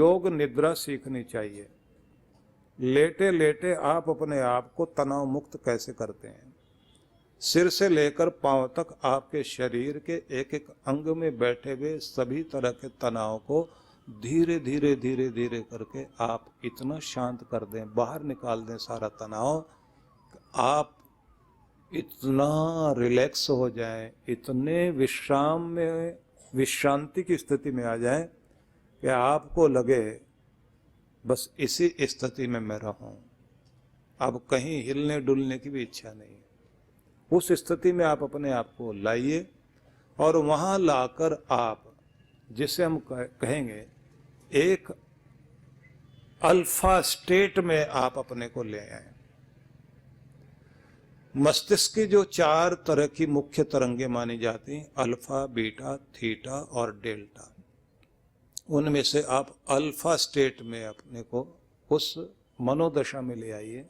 योग निद्रा सीखनी चाहिए। लेटे लेटे आप अपने आप को तनाव मुक्त कैसे करते हैं। सिर से लेकर पांव तक आपके शरीर के एक एक अंग में बैठे हुए सभी तरह के तनाव को धीरे धीरे धीरे धीरे करके आप इतना शांत कर दें, बाहर निकाल दें सारा तनाव, आप इतना रिलैक्स हो जाएं, इतने विश्राम में, विश्रांति की स्थिति में आ जाएं कि आपको लगे बस इसी स्थिति में मैं रहूं, अब कहीं हिलने डुलने की भी इच्छा नहीं। उस स्थिति में आप अपने आप को लाइए और वहां लाकर आप, जिसे हम कहेंगे एक अल्फा स्टेट में आप अपने को ले आए। मस्तिष्क की जो 4 तरह की मुख्य तरंगे मानी जाती हैं, अल्फा, बीटा, थीटा और डेल्टा, उनमें से आप अल्फा स्टेट में अपने को उस मनोदशा में ले आइए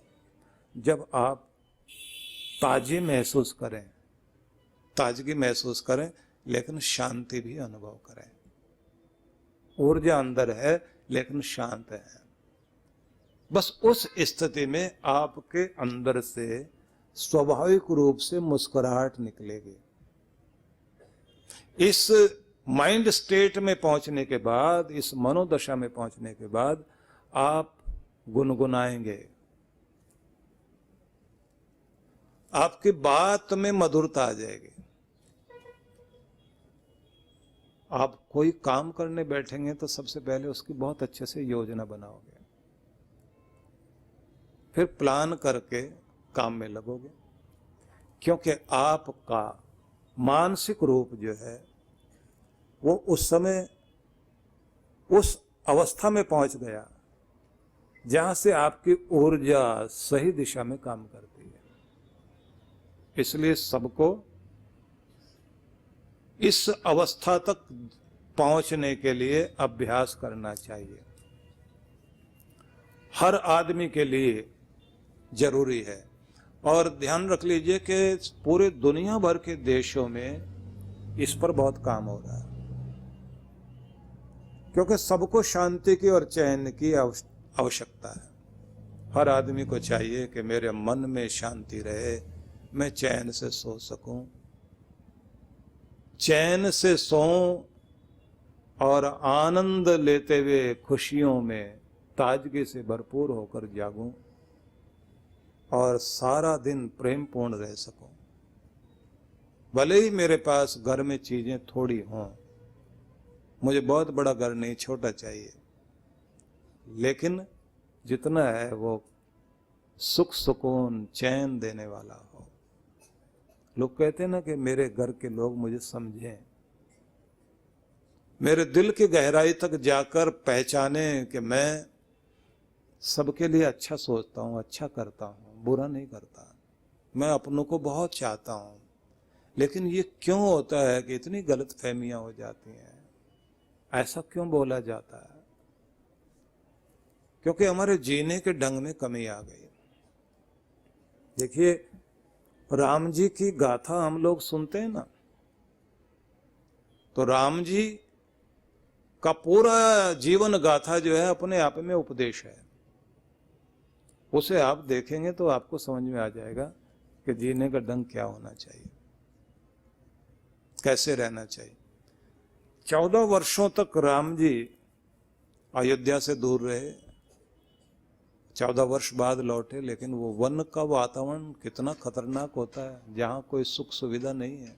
जब आप ताजगी महसूस करें, ताजगी महसूस करें, लेकिन शांति भी अनुभव करें। ऊर्जा अंदर है लेकिन शांत है। बस उस स्थिति में आपके अंदर से स्वाभाविक रूप से मुस्कुराहट निकलेगी। इस माइंड स्टेट में पहुंचने के बाद, इस मनोदशा में पहुंचने के बाद आप गुनगुनाएंगे, आपकी बात में मधुरता आ जाएगी। आप कोई काम करने बैठेंगे तो सबसे पहले उसकी बहुत अच्छे से योजना बनाओगे, फिर प्लान करके काम में लगोगे, क्योंकि आपका मानसिक रूप जो है वो उस समय उस अवस्था में पहुंच गया जहां से आपकी ऊर्जा सही दिशा में काम करती है। इसलिए सबको इस अवस्था तक पहुंचने के लिए अभ्यास करना चाहिए। हर आदमी के लिए जरूरी है। और ध्यान रख लीजिए कि पूरे दुनिया भर के देशों में इस पर बहुत काम हो रहा है, क्योंकि सबको शांति की और चैन की आवश्यकता है। हर आदमी को चाहिए कि मेरे मन में शांति रहे, मैं चैन से सो सकूं, चैन से सोऊं और आनंद लेते हुए खुशियों में ताजगी से भरपूर होकर जागूं और सारा दिन प्रेम पूर्ण रह सकूं। भले ही मेरे पास घर में चीजें थोड़ी हों, मुझे बहुत बड़ा घर नहीं, छोटा चाहिए, लेकिन जितना है वो सुख सुकून चैन देने वाला हो। लोग कहते हैं ना कि मेरे घर के लोग मुझे समझें, मेरे दिल की गहराई तक जाकर पहचाने कि मैं सबके लिए अच्छा सोचता हूं, अच्छा करता हूं, बुरा नहीं करता, मैं अपनों को बहुत चाहता हूं। लेकिन ये क्यों होता है कि इतनी गलत फहमियां हो जाती हैं, ऐसा क्यों बोला जाता है? क्योंकि हमारे जीने के ढंग में कमी आ गई। देखिए, राम जी की गाथा हम लोग सुनते हैं ना, तो राम जी का पूरा जीवन गाथा जो है अपने आप में उपदेश है। उसे आप देखेंगे तो आपको समझ में आ जाएगा कि जीने का ढंग क्या होना चाहिए, कैसे रहना चाहिए। 14 वर्षों तक राम जी अयोध्या से दूर रहे, 14 वर्ष बाद लौटे, लेकिन वो वन का वातावरण कितना खतरनाक होता है, जहां कोई सुख सुविधा नहीं है,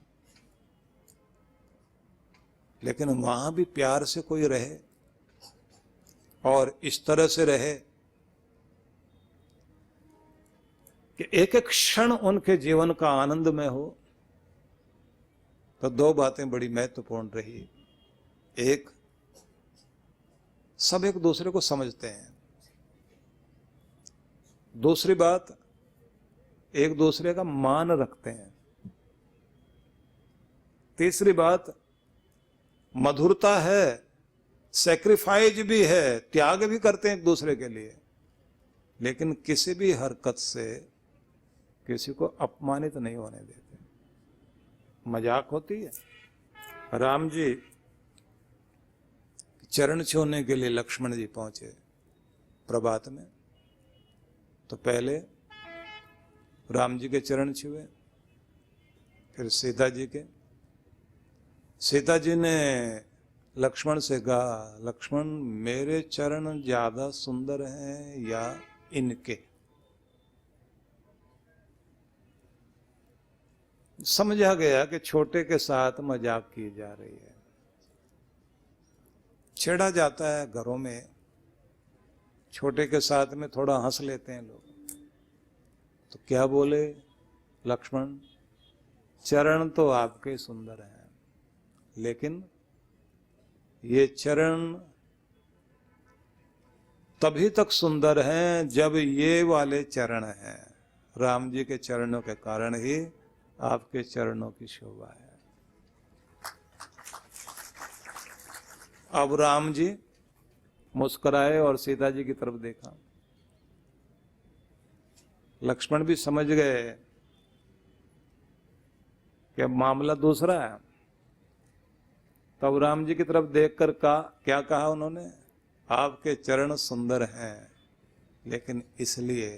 लेकिन वहां भी प्यार से कोई रहे और इस तरह से रहे कि एक एक क्षण उनके जीवन का आनंदमय हो। तो 2 बातें बड़ी महत्वपूर्ण रही। एक, सब एक दूसरे को समझते हैं। दूसरी बात, एक दूसरे का मान रखते हैं। तीसरी बात, मधुरता है, सैक्रिफाइस भी है, त्याग भी करते हैं एक दूसरे के लिए, लेकिन किसी भी हरकत से किसी को अपमानित नहीं होने देते। मजाक होती है। राम जी चरण छूने के लिए लक्ष्मण जी पहुंचे प्रभात में, तो पहले राम जी के चरण छुए, फिर सीता जी के। सीता जी ने लक्ष्मण से कहा, लक्ष्मण मेरे चरण ज्यादा सुंदर हैं या इनके? समझा गया कि छोटे के साथ मजाक की जा रही है, छेड़ा जाता है घरों में, छोटे के साथ में थोड़ा हंस लेते हैं लोग। तो क्या बोले लक्ष्मण, चरण तो आपके सुंदर हैं, लेकिन ये चरण तभी तक सुंदर हैं जब ये वाले चरण हैं। राम जी के चरणों के कारण ही आपके चरणों की शोभा है। अब राम जी मुस्कुराए और सीता जी की तरफ देखा। लक्ष्मण भी समझ गए कि मामला दूसरा है। तब राम जी की तरफ देखकर क्या कहा उन्होंने, आपके चरण सुंदर हैं, लेकिन इसलिए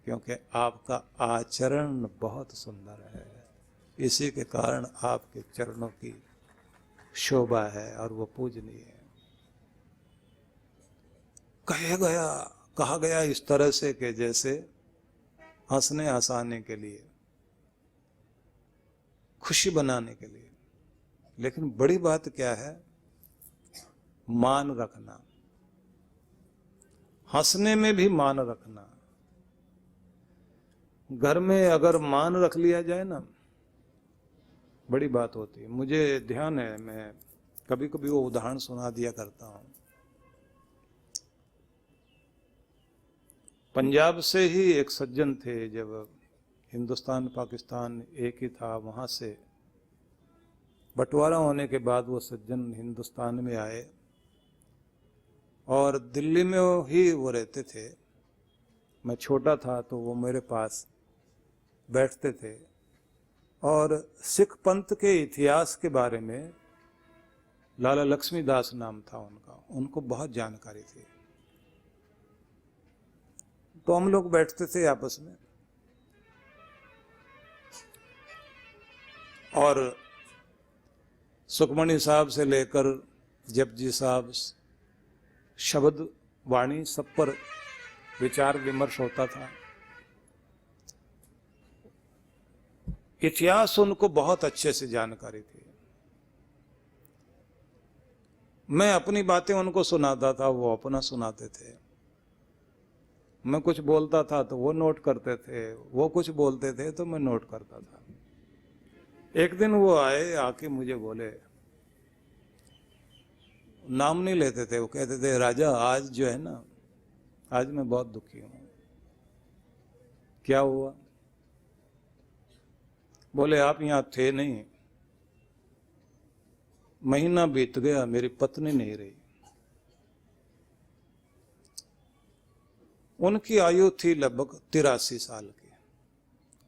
क्योंकि आपका आचरण बहुत सुंदर है, इसी के कारण आपके चरणों की शोभा है और वो पूजनीय है। कहा गया इस तरह से कि जैसे हंसने हंसाने के लिए, खुशी बनाने के लिए, लेकिन बड़ी बात क्या है, मान रखना। हंसने में भी मान रखना। घर में अगर मान रख लिया जाए ना, बड़ी बात होती है। मुझे ध्यान है, मैं कभी कभी वो उदाहरण सुना दिया करता हूं। पंजाब से ही एक सज्जन थे, जब हिंदुस्तान पाकिस्तान एक ही था, वहां से बंटवारा होने के बाद वो सज्जन हिंदुस्तान में आए और दिल्ली में ही वो रहते थे। मैं छोटा था तो वो मेरे पास बैठते थे और सिख पंथ के इतिहास के बारे में, लाला लक्ष्मीदास नाम था उनका, उनको बहुत जानकारी थी। तो हम लोग बैठते थे आपस में और सुखमणि साहब से लेकर जपजी साहब, शब्द वाणी, सब पर विचार विमर्श होता था। इतिहास उनको बहुत अच्छे से जानकारी थी। मैं अपनी बातें उनको सुनाता था, वो अपना सुनाते थे। मैं कुछ बोलता था तो वो नोट करते थे, वो कुछ बोलते थे तो मैं नोट करता था। एक दिन वो आए, आके मुझे बोले, नाम नहीं लेते थे, वो कहते थे, राजा आज जो है ना, आज मैं बहुत दुखी हूं। क्या हुआ? बोले आप यहां थे नहीं, महीना बीत गया, मेरी पत्नी नहीं रही। उनकी आयु थी लगभग 83 साल की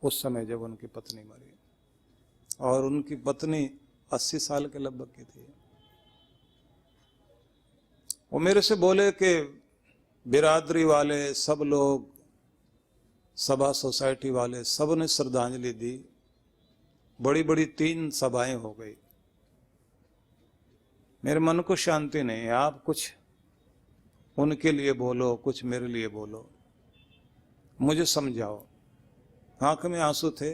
उस समय जब उनकी पत्नी मरी, और उनकी पत्नी 80 साल के लगभग की थी। वो मेरे से बोले कि बिरादरी वाले सब लोग, सभा सोसाइटी वाले, सब ने श्रद्धांजलि दी, बड़ी बड़ी 3 सभाएं हो गई। मेरे मन को शांति नहीं। आप कुछ उनके लिए बोलो, कुछ मेरे लिए बोलो, मुझे समझाओ। आंख में आंसू थे,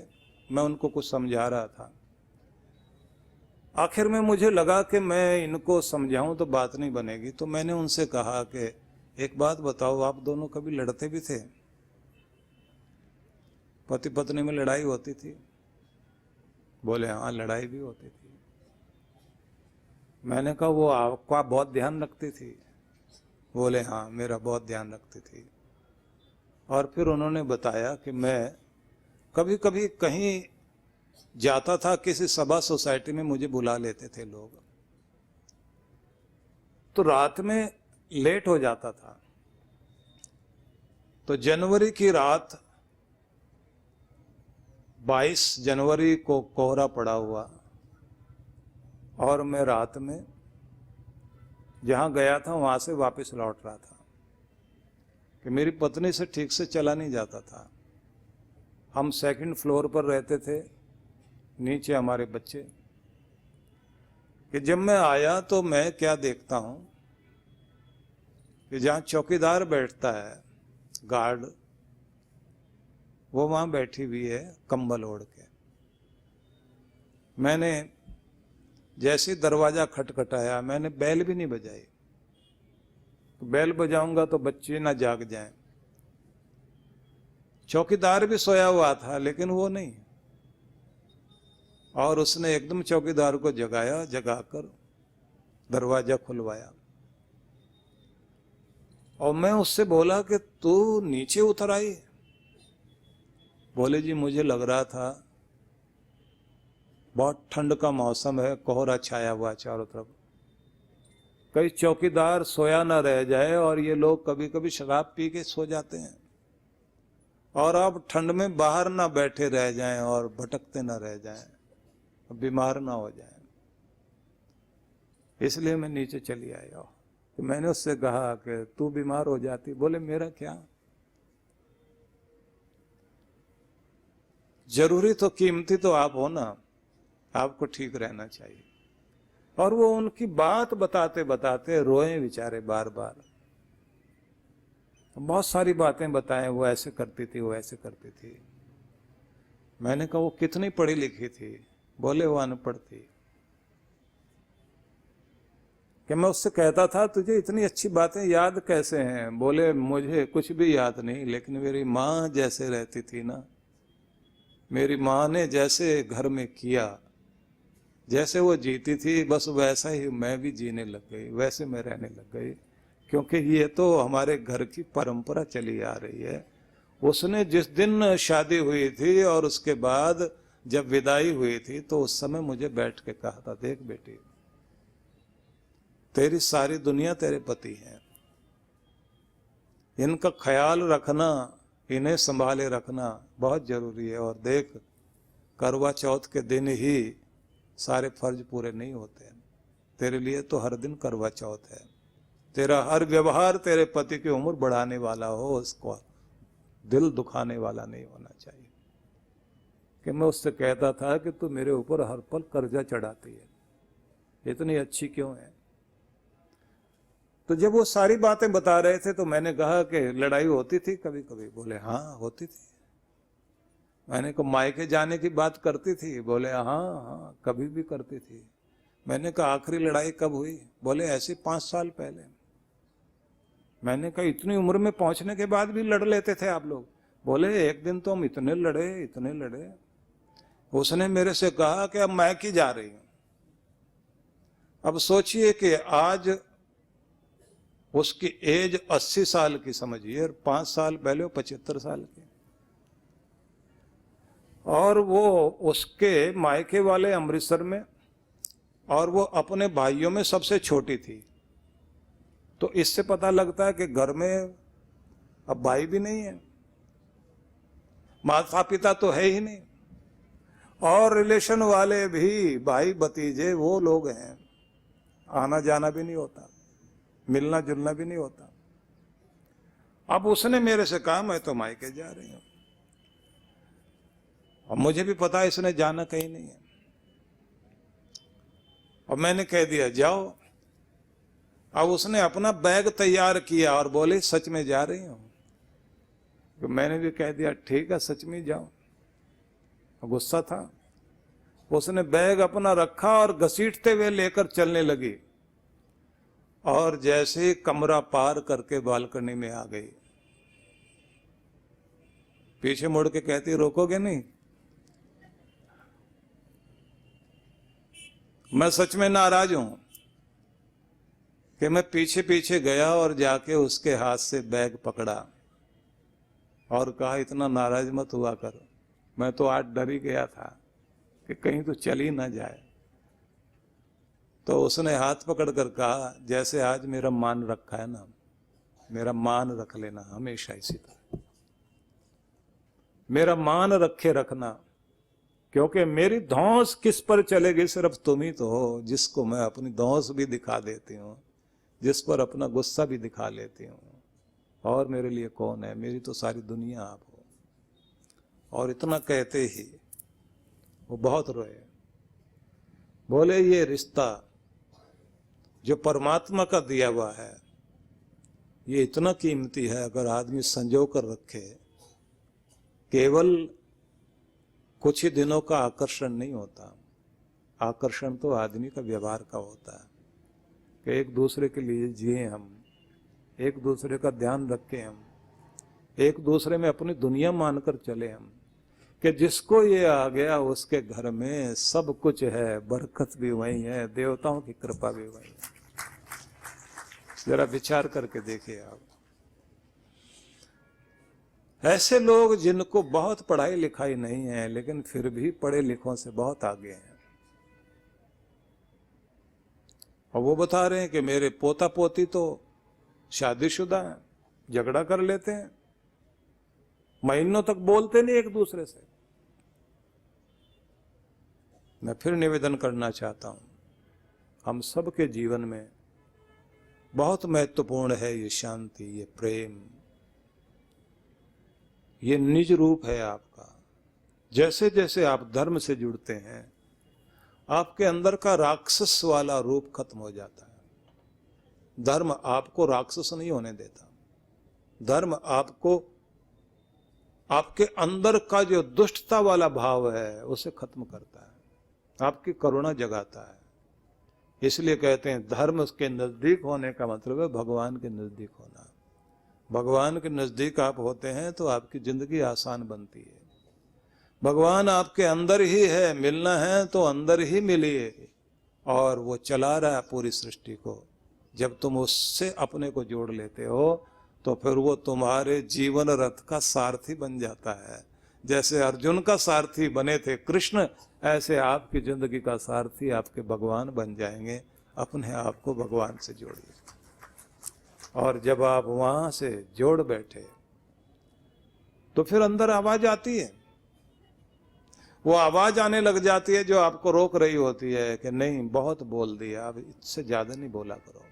मैं उनको कुछ समझा रहा था। आखिर में मुझे लगा कि मैं इनको समझाऊं तो बात नहीं बनेगी, तो मैंने उनसे कहा कि एक बात बताओ, आप दोनों कभी लड़ते भी थे? पति पत्नी में लड़ाई होती थी? बोले हाँ, लड़ाई भी होती थी। मैंने कहा वो आपका बहुत ध्यान रखती थी? बोले हाँ, मेरा बहुत ध्यान रखती थी। और फिर उन्होंने बताया कि मैं कभी कभी कहीं जाता था, किसी सभा सोसाइटी में मुझे बुला लेते थे लोग, तो रात में लेट हो जाता था। तो जनवरी की रात, 22 जनवरी को कोहरा पड़ा हुआ, और मैं रात में जहां गया था वहां से वापस लौट रहा था कि मेरी पत्नी से ठीक से चला नहीं जाता था। हम सेकंड फ्लोर पर रहते थे, नीचे हमारे बच्चे। कि जब मैं आया तो मैं क्या देखता हूं कि जहां चौकीदार बैठता है, गार्ड, वो वहां बैठी हुई है कंबल ओढ़ के। मैंने जैसे दरवाजा खटखटाया, मैंने बैल भी नहीं बजाई। तो बैल बजाऊंगा तो बच्चे ना जाग जाएं। चौकीदार भी सोया हुआ था लेकिन वो नहीं, और उसने एकदम चौकीदार को जगाया, जगाकर दरवाजा खुलवाया। और मैं उससे बोला कि तू नीचे उतर आई। बोले जी मुझे लग रहा था बहुत ठंड का मौसम है, कोहरा छाया हुआ चारों तरफ, कई चौकीदार सोया ना रह जाए, और ये लोग कभी कभी शराब पी के सो जाते हैं, और आप ठंड में बाहर ना बैठे रह जाएं और भटकते ना रह जाएं, बीमार ना हो जाएं, इसलिए मैं नीचे चली आई। तो मैंने उससे कहा कि तू बीमार हो जाती। बोले मेरा क्या, जरूरी तो कीमती तो आप हो ना, आपको ठीक रहना चाहिए। और वो उनकी बात बताते बताते रोए बेचारे बार बार। बहुत सारी बातें बताएं, वो ऐसे करती थी, वो ऐसे करती थी। मैंने कहा वो कितनी पढ़ी लिखी थी? बोले वो अनपढ़ थी। कि मैं उससे कहता था तुझे इतनी अच्छी बातें याद कैसे हैं? बोले मुझे कुछ भी याद नहीं, लेकिन मेरी माँ जैसे रहती थी ना, मेरी माँ ने जैसे घर में किया, जैसे वो जीती थी, बस वैसा ही मैं भी जीने लग गई, वैसे मैं रहने लग गई। क्योंकि ये तो हमारे घर की परंपरा चली आ रही है। उसने जिस दिन शादी हुई थी और उसके बाद जब विदाई हुई थी, तो उस समय मुझे बैठ के कहा था, देख बेटी, तेरी सारी दुनिया तेरे पति है, इनका ख्याल रखना, इन्हें संभाले रखना बहुत जरूरी है। और देख, करवा चौथ के दिन ही सारे फर्ज पूरे नहीं होते हैं। तेरे लिए तो हर दिन करवा चौथ है। तेरा हर व्यवहार तेरे पति की उम्र बढ़ाने वाला हो, उसको दिल दुखाने वाला नहीं होना चाहिए। कि मैं उससे कहता था कि तू मेरे ऊपर हर पल कर्जा चढ़ाती है, इतनी अच्छी क्यों है? तो जब वो सारी बातें बता रहे थे तो मैंने कहा कि लड़ाई होती थी कभी कभी? बोले हाँ होती थी। मैंने कहा मायके जाने की बात करती थी? बोले हाँ हाँ कभी भी करती थी। मैंने कहा आखिरी लड़ाई कब हुई? बोले ऐसे 5 साल पहले। मैंने कहा इतनी उम्र में पहुंचने के बाद भी लड़ लेते थे आप लोग? बोले एक दिन तो हम इतने लड़े, इतने लड़े। उसने मेरे से कहा कि अब मैं की जा रही हूं। अब सोचिए कि आज उसकी एज 80 साल की समझिए, और 5 साल पहले वो 75 साल की, और वो उसके मायके वाले अमृतसर में, और वो अपने भाइयों में सबसे छोटी थी। तो इससे पता लगता है कि घर में अब भाई भी नहीं है, माता पिता तो है ही नहीं, और रिलेशन वाले भी, भाई भतीजे वो लोग हैं, आना जाना भी नहीं होता, मिलना जुलना भी नहीं होता। अब उसने मेरे से कहा मैं तो मायके जा रही हूं, और मुझे भी पता है इसने जाना कहीं नहीं है। और मैंने कह दिया जाओ। अब उसने अपना बैग तैयार किया और बोले सच में जा रही हूं? तो मैंने भी कह दिया ठीक है, सच में जाओ। गुस्सा था। उसने बैग अपना रखा और घसीटते हुए लेकर चलने लगी, और जैसे कमरा पार करके बालकनी में आ गई, पीछे मुड़ के कहती रोकोगे नहीं? मैं सच में नाराज हूं कि मैं पीछे पीछे गया और जाके उसके हाथ से बैग पकड़ा और कहा इतना नाराज मत हुआ कर, मैं तो आज डर ही गया था कि कहीं तो चल ही ना जाए। तो उसने हाथ पकड़ कर कहा जैसे आज मेरा मान रखा है ना, मेरा मान रख लेना हमेशा इसी तरह, मेरा मान रखे रखना, क्योंकि मेरी धौंस किस पर चलेगी? सिर्फ तुम ही तो हो जिसको मैं अपनी धौंस भी दिखा देती हूँ। जिस पर अपना गुस्सा भी दिखा लेती हूँ, और मेरे लिए कौन है, मेरी तो सारी दुनिया आप हो। और इतना कहते ही वो बहुत रोए। बोले ये रिश्ता जो परमात्मा का दिया हुआ है ये इतना कीमती है, अगर आदमी संजो कर रखे, केवल कुछ ही दिनों का आकर्षण नहीं होता, आकर्षण तो आदमी का व्यवहार का होता है कि एक दूसरे के लिए जिए हम, एक दूसरे का ध्यान रखें हम, एक दूसरे में अपनी दुनिया मानकर चले हम, कि जिसको ये आ गया उसके घर में सब कुछ है, बरकत भी वही है, देवताओं की कृपा भी वही है। जरा विचार करके देखिए आप। ऐसे लोग जिनको बहुत पढ़ाई लिखाई नहीं है लेकिन फिर भी पढ़े लिखों से बहुत आगे हैं, और वो बता रहे हैं कि मेरे पोता पोती तो शादीशुदा हैं, झगड़ा कर लेते हैं, महीनों तक बोलते नहीं एक दूसरे से। मैं फिर निवेदन करना चाहता हूं, हम सबके जीवन में बहुत महत्वपूर्ण है ये शांति, ये प्रेम, ये निज रूप है आपका। जैसे जैसे आप धर्म से जुड़ते हैं आपके अंदर का राक्षस वाला रूप खत्म हो जाता है। धर्म आपको राक्षस नहीं होने देता, धर्म आपको आपके अंदर का जो दुष्टता वाला भाव है उसे खत्म करता है, आपकी करुणा जगाता है। इसलिए कहते हैं धर्म के नजदीक होने का मतलब है भगवान के नजदीक होना। भगवान के नजदीक आप होते हैं तो आपकी जिंदगी आसान बनती है। भगवान आपके अंदर ही है, मिलना है तो अंदर ही मिलिए, और वो चला रहा है पूरी सृष्टि को। जब तुम उससे अपने को जोड़ लेते हो तो फिर वो तुम्हारे जीवन रथ का सारथी बन जाता है। जैसे अर्जुन का सारथी बने थे कृष्ण, ऐसे आपकी जिंदगी का सारथी आपके भगवान बन जाएंगे। अपने आप को भगवान से जोड़िए, और जब आप वहां से जोड़ बैठे तो फिर अंदर आवाज आती है, वो आवाज आने लग जाती है जो आपको रोक रही होती है कि नहीं बहुत बोल दिया, अब इससे ज्यादा नहीं बोला करो,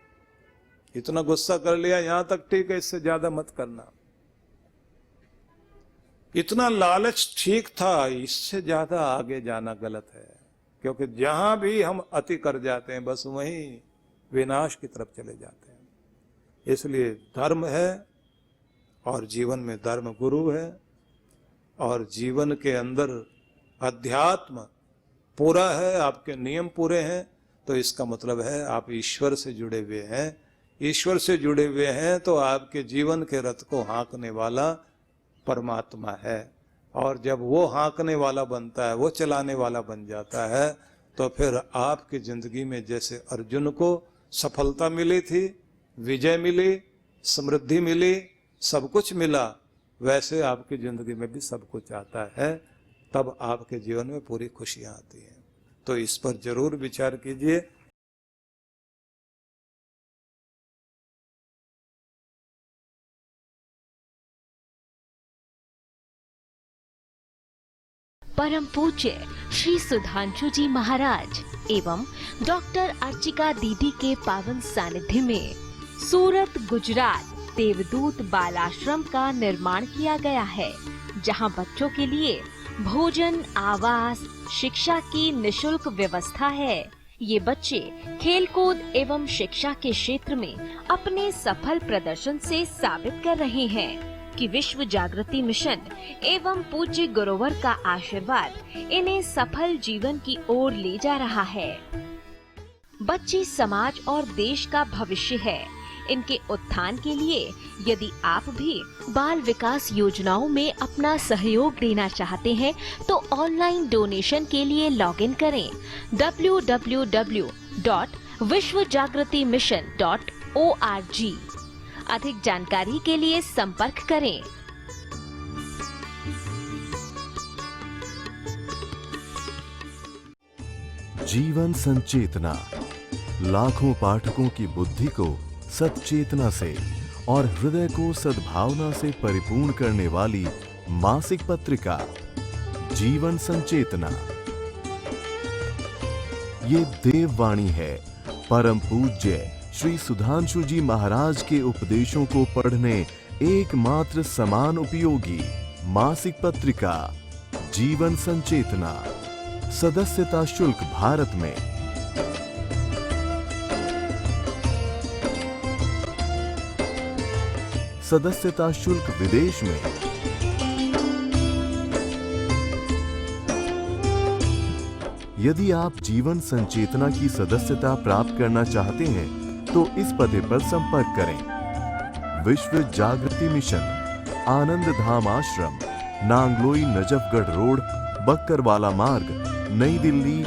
इतना गुस्सा कर लिया यहां तक ठीक है, इससे ज्यादा मत करना, इतना लालच ठीक था, इससे ज्यादा आगे जाना गलत है। क्योंकि जहां भी हम अति कर जाते हैं बस वहीं विनाश की तरफ चले जाते हैं। इसलिए धर्म है और जीवन में धर्म गुरु है, और जीवन के अंदर अध्यात्म पूरा है, आपके नियम पूरे हैं, तो इसका मतलब है आप ईश्वर से जुड़े हुए हैं। ईश्वर से जुड़े हुए हैं तो आपके जीवन के रथ को हाँकने वाला परमात्मा है, और जब वो हाँकने वाला बनता है, वो चलाने वाला बन जाता है, तो फिर आपकी जिंदगी में जैसे अर्जुन को सफलता मिली थी, विजय मिली, समृद्धि मिली, सब कुछ मिला, वैसे आपकी जिंदगी में भी सब कुछ आता है। तब आपके जीवन में पूरी खुशियां आती हैं। तो इस पर जरूर विचार कीजिए। परम पूज्य श्री सुधांशु जी महाराज एवं डॉक्टर अर्चिका दीदी के पावन सानिध्य में सूरत गुजरात देवदूत बालाश्रम का निर्माण किया गया है, जहां बच्चों के लिए भोजन, आवास, शिक्षा की निशुल्क व्यवस्था है। ये बच्चे खेलकूद एवं शिक्षा के क्षेत्र में अपने सफल प्रदर्शन से साबित कर रहे हैं कि विश्व जागृति मिशन एवं पूज्य गुरुवर का आशीर्वाद इन्हें सफल जीवन की ओर ले जा रहा है। बच्चे समाज और देश का भविष्य है। इनके उत्थान के लिए यदि आप भी बाल विकास योजनाओं में अपना सहयोग देना चाहते हैं तो ऑनलाइन डोनेशन के लिए लॉगिन करें www.vishwajagritimission.org। अधिक जानकारी के लिए संपर्क करें। जीवन संचेतना लाखों पाठकों की बुद्धि को सच्चेतना से और हृदय को सद्भावना से परिपूर्ण करने वाली मासिक पत्रिका जीवन संचेतना। ये देववाणी है परम पूज्य श्री सुधांशु जी महाराज के उपदेशों को पढ़ने एकमात्र समान उपयोगी मासिक पत्रिका जीवन संचेतना। सदस्यता शुल्क भारत में सदस्यता शुल्क विदेश में। यदि आप जीवन संचेतना की सदस्यता प्राप्त करना चाहते हैं तो इस पते पर संपर्क करें। विश्व जागृति मिशन, आनंद धाम आश्रम, नांगलोई नजफगढ़ रोड, बक्करवाला मार्ग, नई दिल्ली